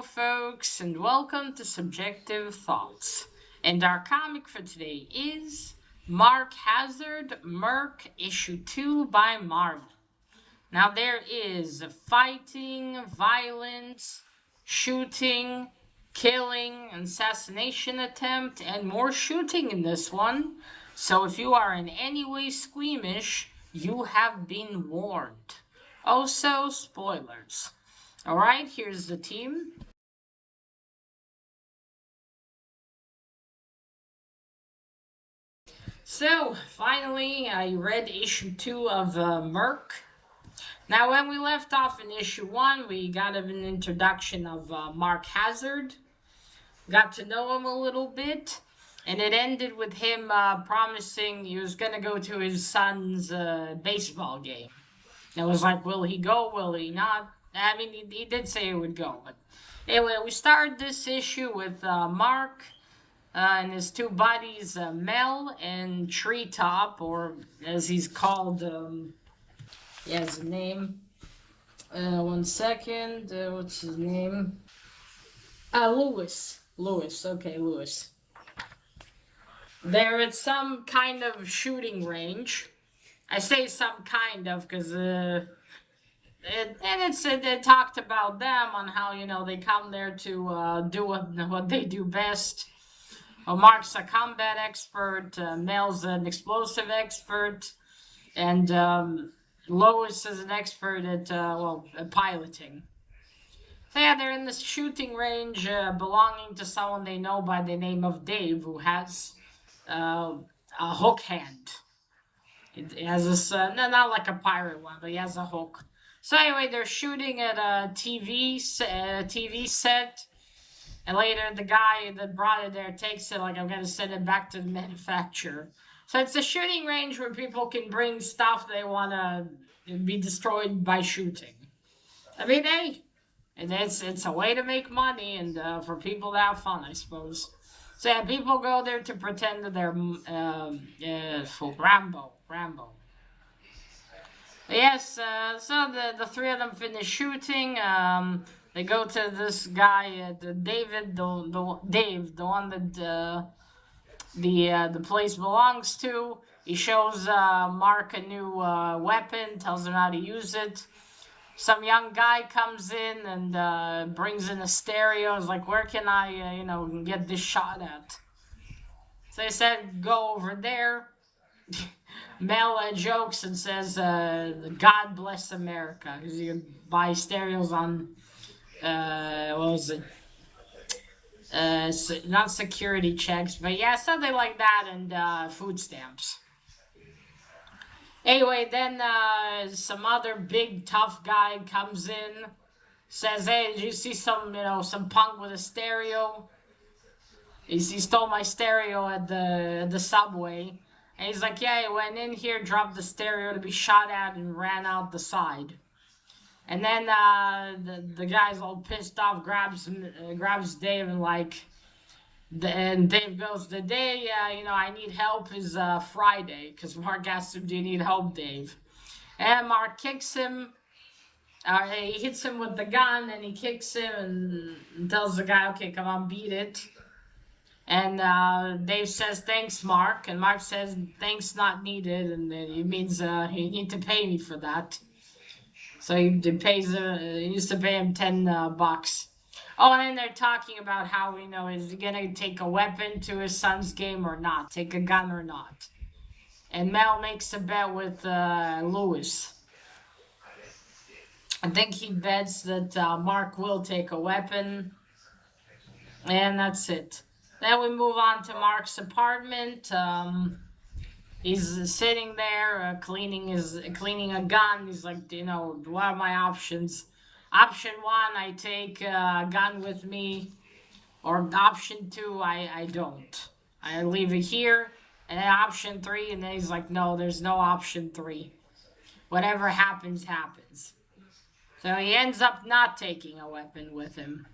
Hello, folks, and welcome to Subjective Thoughts. And our comic for today is Mark Hazzard, Merc, Issue 2 by Marvel. Now, there is fighting, violence, shooting, killing, assassination attempt, and more shooting in this one. So, if you are in any way squeamish, you have been warned. Also, spoilers. Alright, here's the team. So, finally, I read issue 2 of Merc. Now, when we left off in issue 1, we got an introduction of Mark Hazzard. Got to know him a little bit. And it ended with him promising he was going to go to his son's baseball game. It was like, will he go? Will he not? I mean, he did say he would go. But anyway, we started this issue with Mark and his two buddies, Mel and Treetop, or as he's called, he has a name. One second, what's his name? Lewis. Okay, Lewis. They're at some kind of shooting range. I say some kind of because it talked about them on how they come there to do what they do best. Mark's a combat expert, Mel's an explosive expert, and Lois is an expert at piloting. So yeah, they're in this shooting range belonging to someone they know by the name of Dave, who has a hook hand. It has this, not like a pirate one, but he has a hook. So anyway, they're shooting at a TV set, and later the guy that brought it there takes it like, I'm going to send it back to the manufacturer. So it's a shooting range where people can bring stuff they want to be destroyed by shooting. I mean, hey, and it's a way to make money and for people to have fun, I suppose. So yeah, people go there to pretend that they're for Rambo. Yes, so the three of them finish shooting. They go to this guy, David, Dave, the one that the place belongs to. He shows Mark a new weapon, tells him how to use it. Some young guy comes in and brings in a stereo. He's like, where can I, get this shot at? So he said, go over there. Mel jokes and says, God bless America. Because you can buy stereos on, what was it? Not security checks, but yeah, something like that, and food stamps. Anyway, then some other big tough guy comes in, says, "Hey, did you see some punk with a stereo? He stole my stereo at the subway." And he's like, "Yeah, he went in here, dropped the stereo to be shot at, and ran out the side." And then the guy's all pissed off, grabs Dave and and Dave goes, "The day I need help is Friday," because Mark asked him, "Do you need help, Dave?" And Mark kicks him. He hits him with the gun, and he kicks him and tells the guy, "Okay, come on, beat it." And Dave says, "Thanks, Mark." And Mark says, "Thanks not needed." And he means you need to pay me for that. So he used to pay him $10. Oh, and then they're talking about how, is he going to take a weapon to his son's game or not? Take a gun or not? And Mel makes a bet with Lewis. I think he bets that Mark will take a weapon. And that's it. Then we move on to Mark's apartment. He's sitting there cleaning a gun. He's like, what are my options? Option 1, I take a gun with me. Or option 2, I don't. I leave it here. And then option 3, and then he's like, no, there's no option 3. Whatever happens, happens. So he ends up not taking a weapon with him.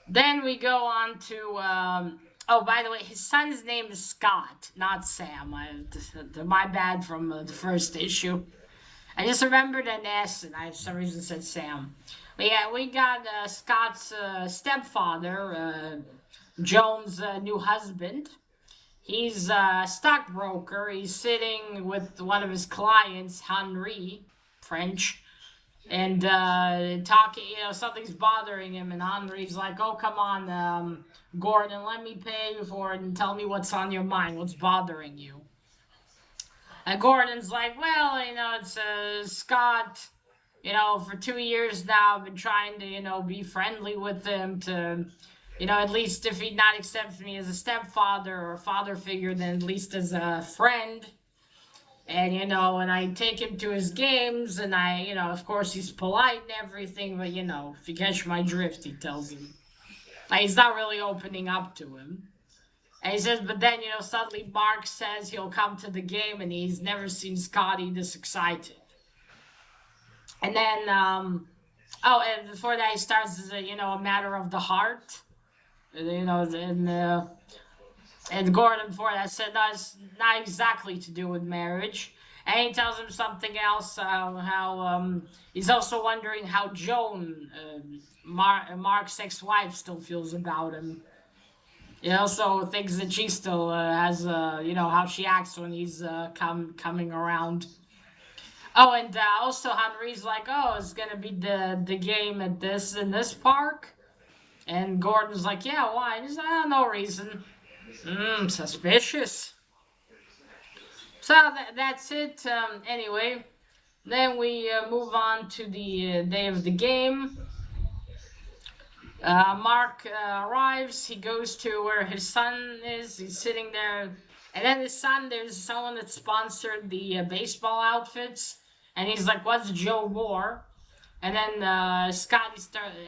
Then we go on to, oh, by the way, his son's name is Scott, not Sam. My bad from the first issue. I just remembered an S, and I for some reason said Sam. But yeah, we got Scott's stepfather, Joan's new husband. He's a stockbroker. He's sitting with one of his clients, Henri, French, and talking. Something's bothering him, and Henri's like, "Oh, come on, Gordon, let me pay you for it, and tell me what's on your mind. What's bothering you?" And Gordon's like, "Well, it's Scott. For 2 years now, I've been trying to, be friendly with him to, at least if he'd not accept me as a stepfather or a father figure, then at least as a friend. And I take him to his games, and of course, he's polite and everything, but, if you catch my drift, he tells him. Like, he's not really opening up to him. And he says, but then, suddenly Mark says he'll come to the game, and he's never seen Scotty this excited. And then, and before that, he starts as a matter of the heart. And Gordon before that said, no, it's not exactly to do with marriage. And he tells him something else, how he's also wondering how Joan, Mark's ex-wife, still feels about him. He also thinks that she still has, how she acts when he's coming around. Oh, and also Henry's like, oh, it's gonna be the game at in this park, and Gordon's like, yeah, why? He's like, oh, no reason. Suspicious. So that's it. Anyway, then we move on to the day of the game. Mark arrives. He goes to where his son is. He's sitting there, and then his son. There's someone that sponsored the baseball outfits. And he's like, what's Joe Moore? And then Scotty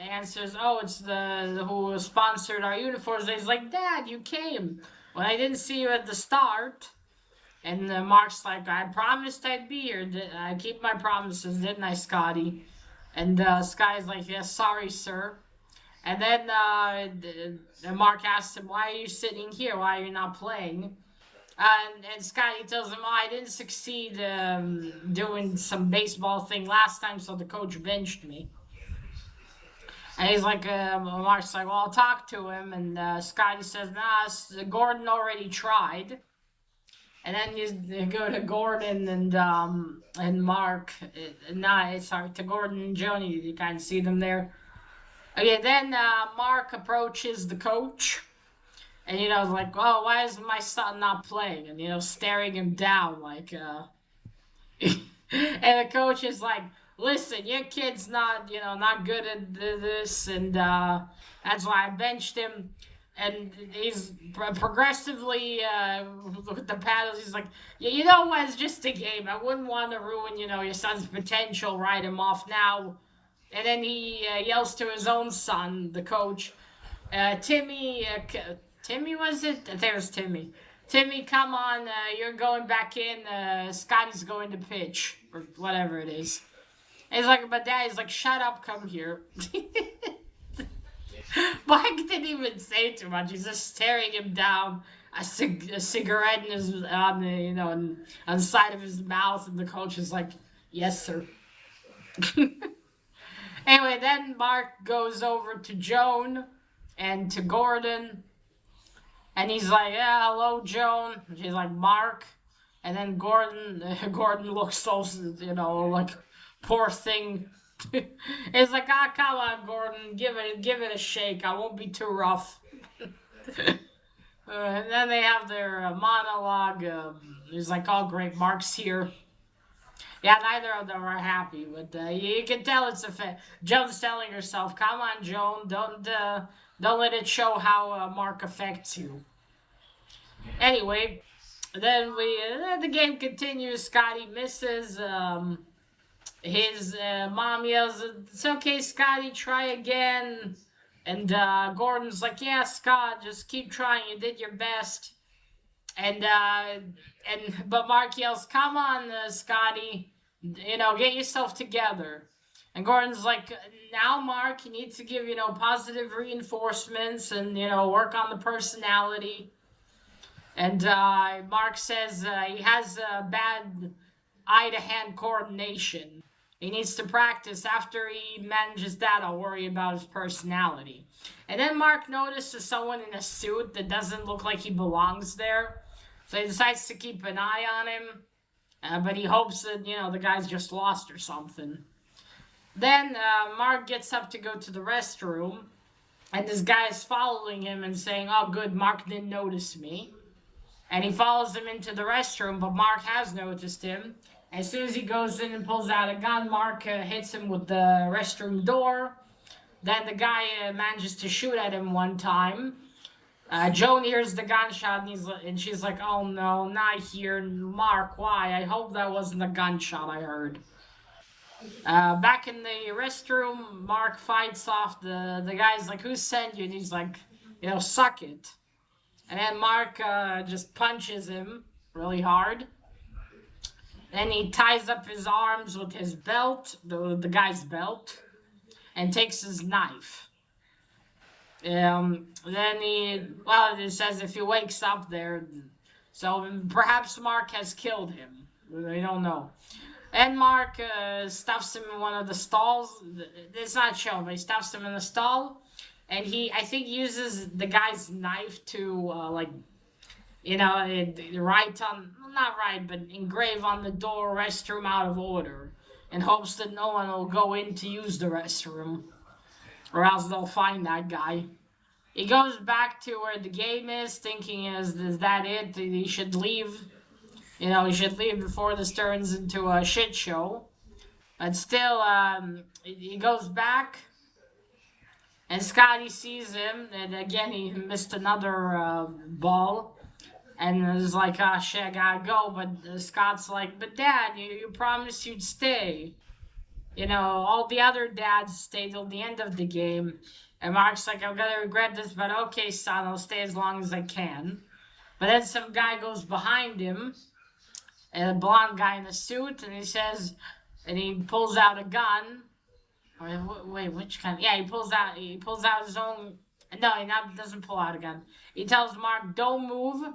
answers, oh, it's the who sponsored our uniforms. And he's like, Dad, you came. Well, I didn't see you at the start. And Mark's like, I promised I'd be here. I keep my promises, didn't I, Scotty? And Scotty's like, yes, sorry, sir. And then Mark asks him, why are you sitting here? Why are you not playing? And Scotty tells him, oh, I didn't succeed doing some baseball thing last time, so the coach benched me. And he's like, Mark's like, well, I'll talk to him. And Scotty says, nah, Gordon already tried. And then you go to Gordon and Mark. Sorry, to Gordon and Joni. You kind of see them there. Okay, then Mark approaches the coach. And, like, oh, why is my son not playing? And, staring him down, like, and the coach is like, listen, your kid's not good at this, and that's why I benched him. And he's progressively, with the paddles, he's like, yeah, you know what, it's just a game. I wouldn't want to ruin, your son's potential, write him off now. And then he yells to his own son, the coach, Timmy, was it? I think it was Timmy. Timmy, come on, you're going back in. Scotty's going to pitch, or whatever it is. And he's like, but Daddy's like, shut up, come here. Mike didn't even say too much. He's just staring him down, a cigarette on the side of his mouth, and the coach is like, yes, sir. Anyway, then Mark goes over to Joan and to Gordon. And he's like, yeah, hello, Joan. And she's like, Mark. And then Gordon looks so, like, poor thing. It's like, come on, Gordon, give it a shake. I won't be too rough. And then they have their monologue. He's like, oh, great, Mark's here. Yeah, neither of them are happy, but you can tell it's a fit. Joan's telling herself, come on, Joan, don't let it show how Mark affects you. Anyway, then the game continues. Scotty misses. His mom yells, it's okay, Scotty, try again. And Gordon's like, yeah, Scott, just keep trying. You did your best. But Mark yells, come on, Scotty, get yourself together. And Gordon's like, now, Mark, you need to give, positive reinforcements and, work on the personality. And Mark says he has eye-to-hand coordination. He needs to practice. After he manages that, I'll worry about his personality. And then Mark notices someone in a suit that doesn't look like he belongs there. So he decides to keep an eye on him. But he hopes that, the guy's just lost or something. Then Mark gets up to go to the restroom. And this guy is following him and saying, oh, good, Mark didn't notice me. And he follows him into the restroom, but Mark has noticed him. As soon as he goes in and pulls out a gun, Mark hits him with the restroom door. Then the guy manages to shoot at him one time. Joan hears the gunshot, and she's like, oh no, not here. Mark, why? I hope that wasn't a gunshot I heard. Back in the restroom, Mark fights off the guy's like, who sent you? And he's like, suck it. And then Mark just punches him really hard. Then he ties up his arms with his belt, the guy's belt, and takes his knife. Then it says if he wakes up there, so perhaps Mark has killed him. We don't know. And Mark stuffs him in one of the stalls. It's not shown, but he stuffs him in the stall. And I think, uses the guy's knife to, engrave on the door, restroom out of order. In hopes that no one will go in to use the restroom. Or else they'll find that guy. He goes back to where the game is, thinking, is that it? He should leave. He should leave before this turns into a shit show. But still, he goes back. And Scotty sees him, and again, he missed another ball. And is like, oh shit, I gotta go. But Scott's like, but Dad, you promised you'd stay. All the other dads stay till the end of the game. And Mark's like, I'm gonna regret this, but okay, son, I'll stay as long as I can. But then some guy goes behind him, a blonde guy in a suit, and he pulls out a gun. Wait, which kind? Yeah, he pulls out his own. No, he doesn't pull out a gun. He tells Mark, don't move.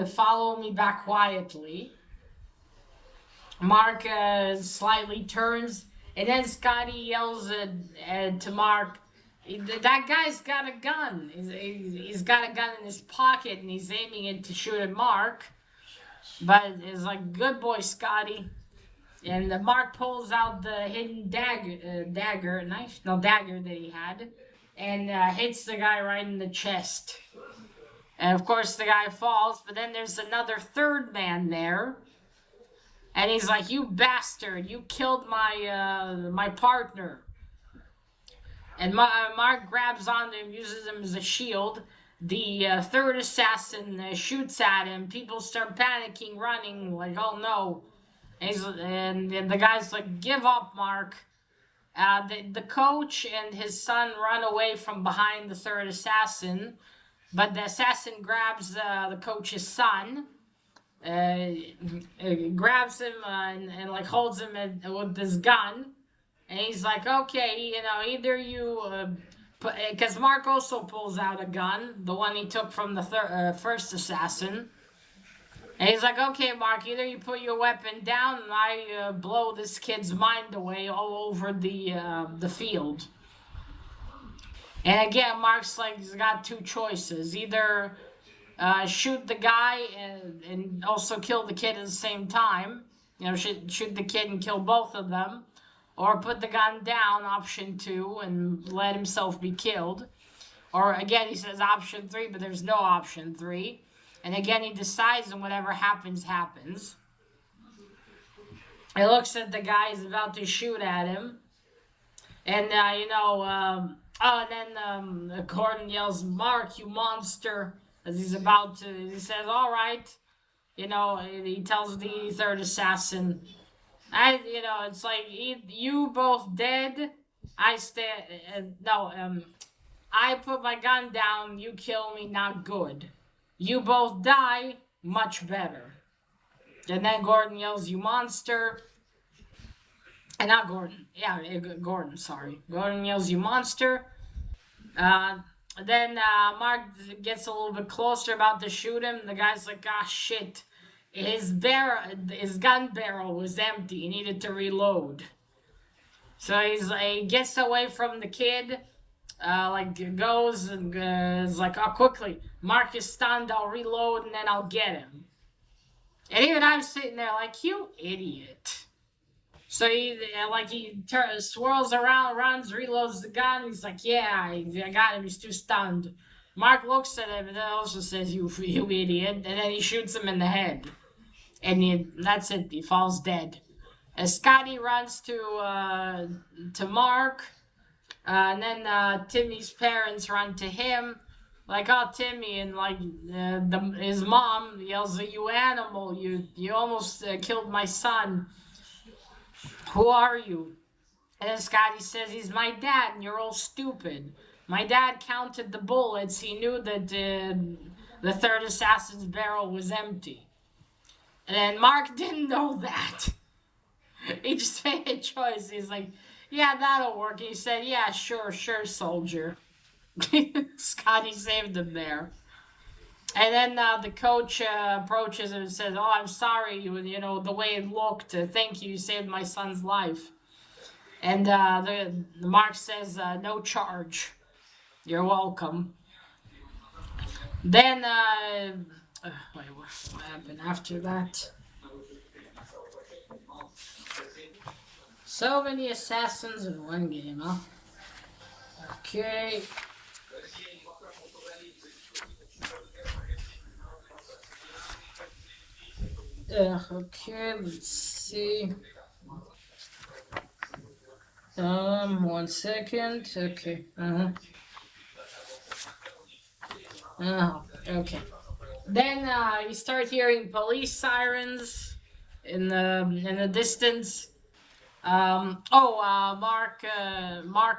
Follow me back quietly. Mark slightly turns, and then Scotty yells to Mark, that guy's got a gun. He's got a gun in his pocket, and he's aiming it to shoot at Mark. But it's like, good boy, Scotty. And Mark pulls out the hidden dagger that he had, and hits the guy right in the chest. And of course the guy falls, but then there's another third man there. And he's like, you bastard, you killed my partner. And Mark grabs onto him, uses him as a shield. The third assassin shoots at him. People start panicking, running, like, oh no. And the guy's like, give up, Mark. The coach and his son run away from behind the third assassin. But the assassin grabs the coach's son. Grabs him and like holds him with his gun. And he's like, okay, either you... Because Mark also pulls out a gun. The one he took from the first assassin. And he's like, okay, Mark, either you put your weapon down and I blow this kid's mind away all over the field. And again, Mark's like, he's got two choices. Either shoot the guy and also kill the kid at the same time. Shoot the kid and kill both of them. Or put the gun down, option 2, and let himself be killed. Or again, he says option 3, but there's no option 3. And again, he decides, and whatever happens, happens. He looks at the guy he's about to shoot at him. And, and then Gordon yells, Mark, you monster. As he says, all right. He tells the third assassin, it's like, you both dead. I put my gun down, you kill me, not good. You both die, much better. And then Gordon yells, you monster. And not Gordon. Yeah, Gordon, sorry. Gordon yells, you monster. Then Mark gets a little bit closer, about to shoot him. The guy's like, ah, shit. his gun barrel was empty. He needed to reload. So he gets away from the kid, like goes and is like, oh, quickly, Mark is stunned. I'll reload and then I'll get him. And even I'm sitting there like, you idiot. So he swirls around, runs, reloads the gun. He's like, yeah, I got him. He's too stunned. Mark looks at him and then also says, you idiot. And then he shoots him in the head. And that's it. He falls dead. As Scotty runs to Mark, and then Timmy's parents run to him, like, oh, Timmy, and like his mom yells, "You animal! You almost killed my son. Who are you?" And then Scotty says, "He's my dad, and you're all stupid. My dad counted the bullets. He knew that the third assassin's barrel was empty." And then Mark didn't know that. He just made a choice. He's like, yeah, that'll work. He said, yeah, sure, soldier. Scotty saved him there. And then the coach approaches him and says, oh, I'm sorry, the way it looked. Thank you, you saved my son's life. And the Mark says, no charge. You're welcome. Then, wait, what happened after that? So many assassins in one game, huh? Okay. Okay, let's see. 1 second. Okay. Okay. Then you start hearing police sirens in the distance. Mark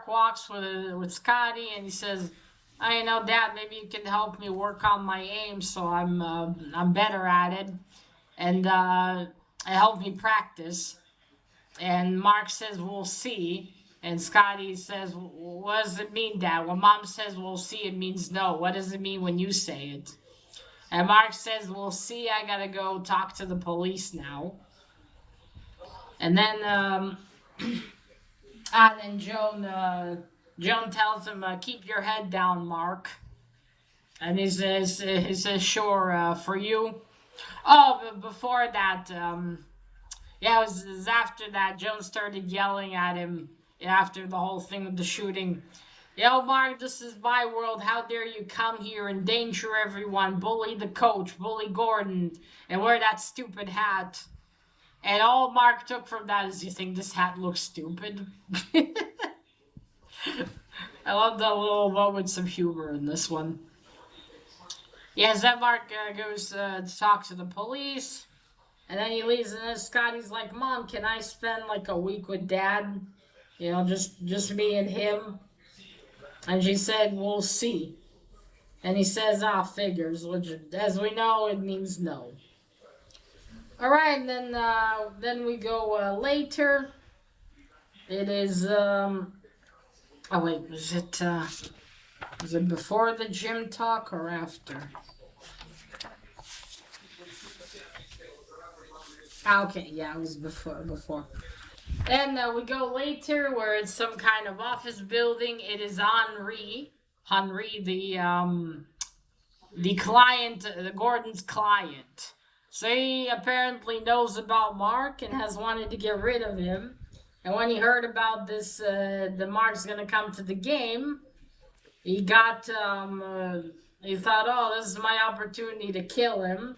walks with Scotty and he says, "I know, Dad. Maybe you can help me work on my aim, so I'm better at it, and help me practice." And Mark says, "We'll see." And Scotty says, "What does it mean, Dad? When Mom says we'll see, it means no. What does it mean when you say it?" And Mark says, "We'll see. I gotta go talk to the police now." And then, then Joan tells him, "Keep your head down, Mark." And he says, "Sure, for you." Oh, but before that, it was after that, Joan started yelling at him after the whole thing with the shooting. Yo, Mark, this is my world. How dare you come here, endanger everyone, bully the coach, bully Gordon, and wear that stupid hat. And all Mark took from that is, you think this hat looks stupid? I love the little moments of humor in this one. Yes, that Mark goes to talk to the police. And then he leaves, and then Scotty's like, Mom, can I spend like a week with Dad? Just me and him. And she said, we'll see. And he says, figures, which, as we know, it means no. All right, and then we go later. It is oh wait, was it before the gym talk or after? Okay, yeah, it was before. And we go later where it's some kind of office building. It is Henri, the client, the Gordon's client. So he apparently knows about Mark and has wanted to get rid of him. And when he heard about this, the Mark's gonna come to the game, he got, he thought, oh, this is my opportunity to kill him.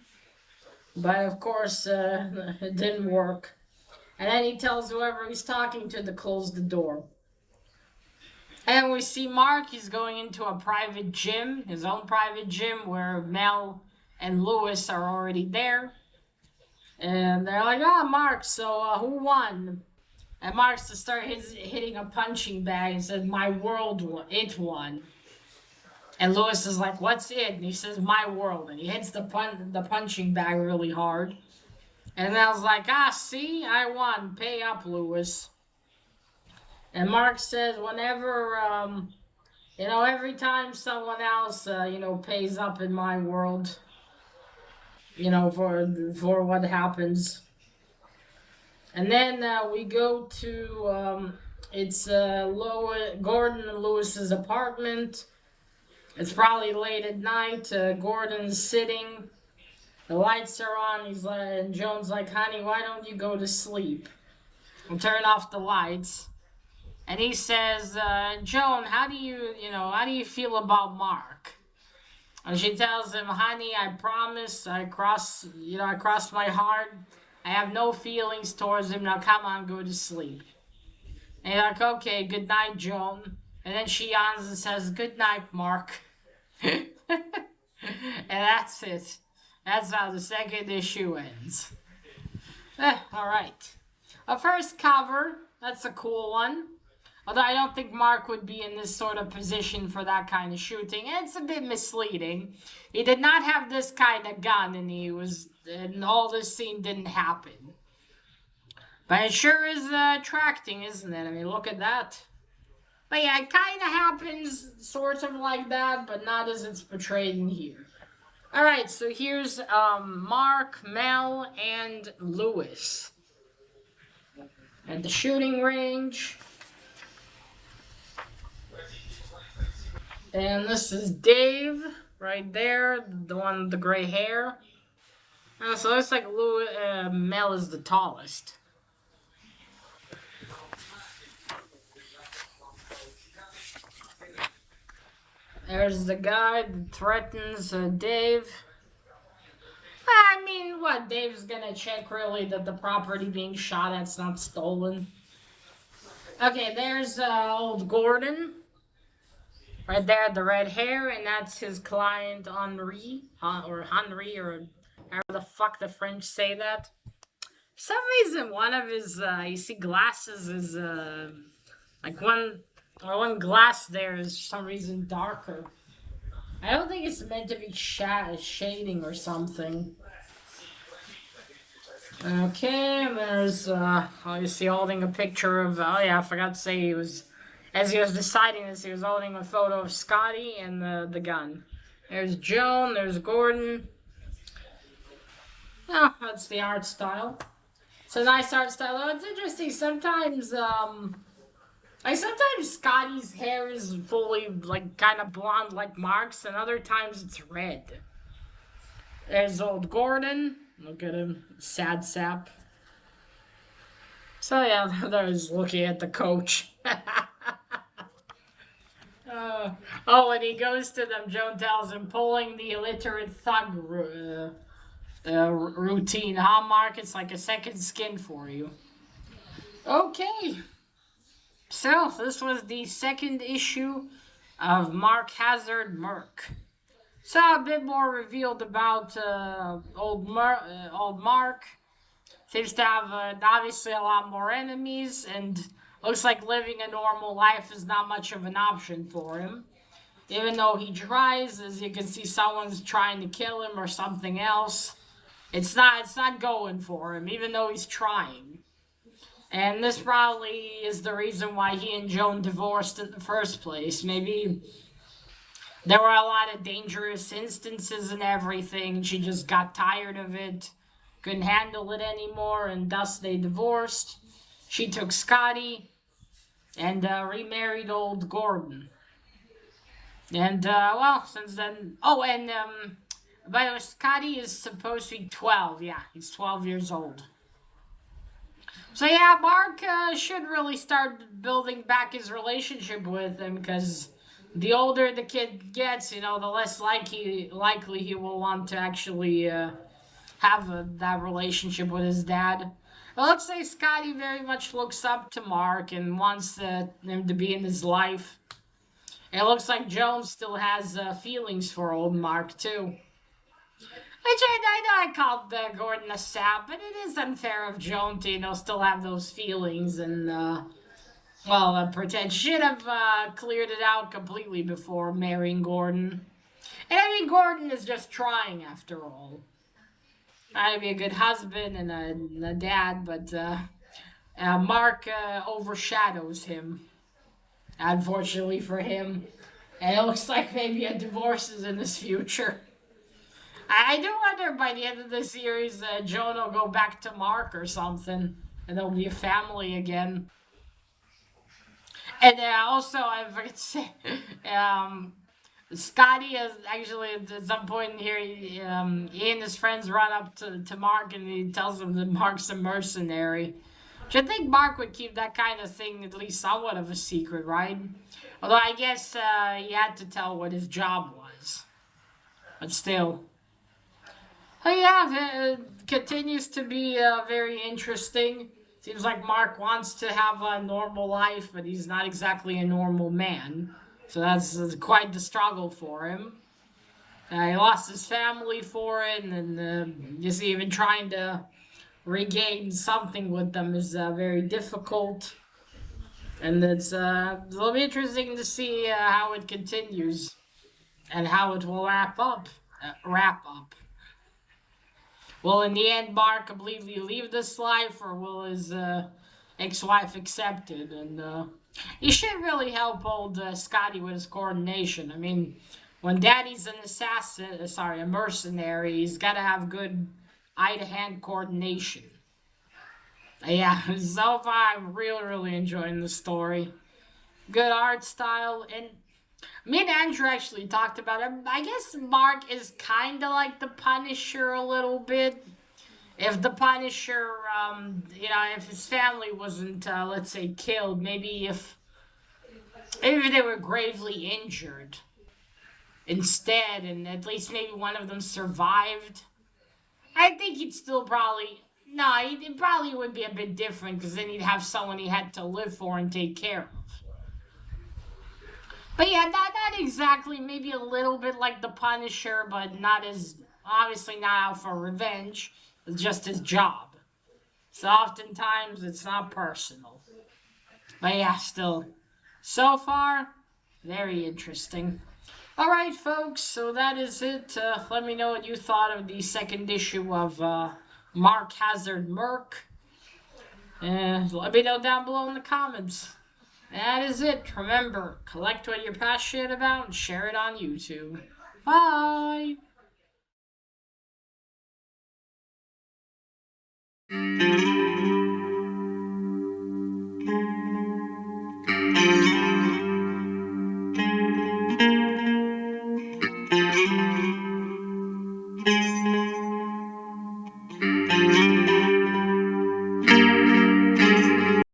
But of course, it didn't work. And then he tells whoever he's talking to close the door. And we see Mark, he's going into a private gym, his own private gym, where Mel and Lewis are already there. And they're like, Mark, so who won? And Mark's to start hitting a punching bag and says, my world, it won. And Lewis is like, what's it? And he says, my world. And he hits the punching bag really hard. And Mel's like, see, I won. Pay up, Lewis. And Mark says, whenever, every time someone else, pays up in my world, for what happens. And then we go to it's Gordon and Lewis's apartment. It's probably late at night. Gordon's sitting. The lights are on. He's like, and Joan's like, "Honey, why don't you go to sleep and turn off the lights?" And he says, "Joan, how do you feel about Mark?" And she tells him, "Honey, I promise. I crossed my heart. I have no feelings towards him. Now, come on, go to sleep." And you're like, "Okay, good night, Joan." And then she yawns and says, "Good night, Mark." And that's it. That's how the second issue ends. All right. A first cover. That's a cool one. Although I don't think Mark would be in this sort of position for that kind of shooting. It's a bit misleading. He did not have this kind of gun, and all this scene didn't happen. But it sure is attracting, isn't it? I mean, look at that. But yeah, it kind of happens sort of like that, but not as it's portrayed in here. Alright, so here's Mark, Mel, and Lewis at the shooting range. And this is Dave right there, the one with the gray hair. So it looks like Mel is the tallest. There's the guy that threatens Dave. I mean, what? Dave's gonna check really that the property being shot at's not stolen. Okay, there's old Gordon. Right there, the red hair, and that's his client Henri, or Henri, or however the fuck the French say that. For some reason, one of his, you see, glasses is, like one glass there is for some reason darker. I don't think it's meant to be shading or something. Okay, and there's, you see holding a picture of, oh yeah, I forgot to say as he was deciding this, he was holding a photo of Scotty and the gun. There's Joan, there's Gordon. Oh, that's the art style. It's a nice art style. Oh, it's interesting. Sometimes Scotty's hair is fully, like, kind of blonde like Mark's, and other times it's red. There's old Gordon. Look at him. Sad sap. So, yeah, there's looking at the coach. When he goes to them, Joan tells him, pulling the illiterate thug routine. Huh, Mark? It's like a second skin for you. Okay. So, this was the second issue of Mark Hazzard Merc. So, a bit more revealed about old Mark. Seems to have obviously a lot more enemies, and looks like living a normal life is not much of an option for him. Even though he tries, as you can see, someone's trying to kill him or something else. It's not going for him, even though he's trying. And this probably is the reason why he and Joan divorced in the first place. Maybe there were a lot of dangerous instances and everything, and she just got tired of it, couldn't handle it anymore, and thus they divorced. She took Scotty and remarried old Gordon. And, since then... Oh, and, by the way, Scotty is supposed to be 12. Yeah, he's 12 years old. So, yeah, Mark should really start building back his relationship with him, because the older the kid gets, the less likely he will want to actually have that relationship with his dad. It looks like Scotty very much looks up to Mark and wants him to be in his life. It looks like Joan still has feelings for old Mark, too. Which I know I called Gordon a sap, but it is unfair of Joan to, still have those feelings and, pretend. She should have cleared it out completely before marrying Gordon. And I mean, Gordon is just trying after all. Trying to be a good husband and a dad, but Mark overshadows him. Unfortunately for him. And it looks like maybe a divorce is in his future. I do wonder by the end of the series, Joan will go back to Mark or something, and they'll be a family again. And also, I forget to say, um, Scotty is actually at some point in here. He and his friends run up to Mark, and he tells him that Mark's a mercenary. Which I think Mark would keep that kind of thing at least somewhat of a secret, right? Although I guess he had to tell what his job was, but still. Oh yeah, it continues to be very interesting. Seems like Mark wants to have a normal life, but he's not exactly a normal man. So that's quite the struggle for him. He lost his family for it, and just even trying to regain something with them is very difficult. And it'll be interesting to see how it continues and how it will wrap up. Wrap up. Will in the end Mark completely leave this life, or will his ex-wife accept it? And he should really help old Scotty with his coordination. I mean, when Daddy's an assassin, sorry, a mercenary, he's got to have good eye-to-hand coordination. Yeah, so far I'm really, really enjoying the story. Good art style, and me and Andrew actually talked about it. I guess Mark is kind of like the Punisher a little bit. If the Punisher, if his family wasn't, let's say, killed, maybe they were gravely injured instead, and at least maybe one of them survived, I think he'd still probably. No, it probably would be a bit different because then he'd have someone he had to live for and take care of. But yeah, not exactly. Maybe a little bit like the Punisher, but not as obviously not out for revenge. It's just his job. So oftentimes it's not personal. But yeah, still, so far, very interesting. All right, folks. So that is it. Let me know what you thought of the second issue of Mark Hazzard Merc, and let me know down below in the comments. That is it. Remember, collect what you're passionate about and share it on YouTube. Bye!